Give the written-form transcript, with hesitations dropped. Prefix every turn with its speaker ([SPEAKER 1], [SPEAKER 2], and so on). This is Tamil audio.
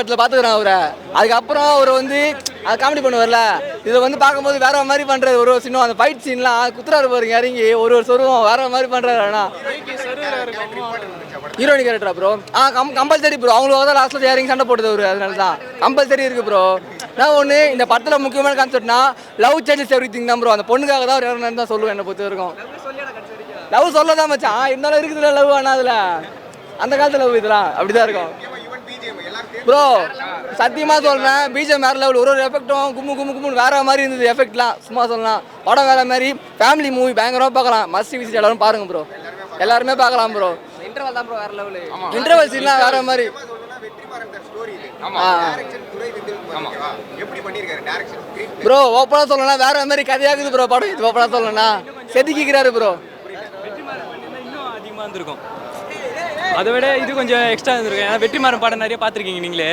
[SPEAKER 1] படத்தில் பார்த்துக்கிறேன் அவரை. அதுக்கப்புறம் அவர் வந்து அது காமெடி பண்ணுவார்ல, இதை வந்து பார்க்கும்போது வேற மாதிரி பண்ணுறாரு. ஒரு சின்ன அந்த ஃபைட் சீன்லாம் குத்துறாரு பாருங்க, இறங்கி ஒரு சொருவம் வேற மாதிரி பண்ணுறாரு. ஆனால் ஹீரோயின் கேரக்டரா ப்ரோ? Compulsory bro. அவங்களுக்கு தான் லாஸ்ட்டில் இறங்கி சண்டை போட்டது அவர். அதனால தான் கம்பல்சரி இருக்குது ப்ரோ. நான் ஒன்று இந்த படத்தில் முக்கியமான கான்செப்ட்னா லவ் சேஞ்சஸ் எவ்ரி திங் தான் ப்ரோ. அந்த பொண்ணுக்காக தான் அவர் இறங்கணும்னு தான் சொல்லுவேன் என்னை பொறுத்த வரைக்கும். லவ் சொல்ல தான் மச்சான், இருந்தாலும் இருக்குதுல லவ். ஆனால் அதில் அந்த காலத்தில் லவ் இதெல்லாம் அப்படிதான் இருக்கும் ப்ரோ. சத்தியமாக சொல்கிறேன், பிஜிஎம் வேறு லெவல். ஒரு எஃபெக்ட்டும் கும்முன்னு வேற மாதிரி இருந்தது எஃபெக்ட்லாம். சும்மா சொல்லலாம், படம் வேற மாதிரி. ஃபேமிலி மூவி பயங்கரமாக பார்க்கலாம். மஸ்ட் விசிட் எல்லாரும் பாருங்க ப்ரோ. எல்லாருமே பார்க்கலாம் ப்ரோ. இன்டர்வல் தான் ப்ரோ வேற லெவல். இன்டர்வல் சீன்லாம் வேற மாதிரி. ப்ரோ ஓப்பனாக சொல்லணும்னா வேற மாதிரி கதையாகுது ப்ரோ படம். இது ஓப்பனாக சொல்லணும்னா செதுக்கிக்கிறாரு ப்ரோ.
[SPEAKER 2] இன்னும் அதிகமாக இருந்திருக்கும். அதை விட இது கொஞ்சம் எக்ஸ்ட்ரா இருந்திருக்கும். ஏன்னா வெற்றிமாறன் படம் நிறைய பார்த்துருக்கீங்க நீங்களே.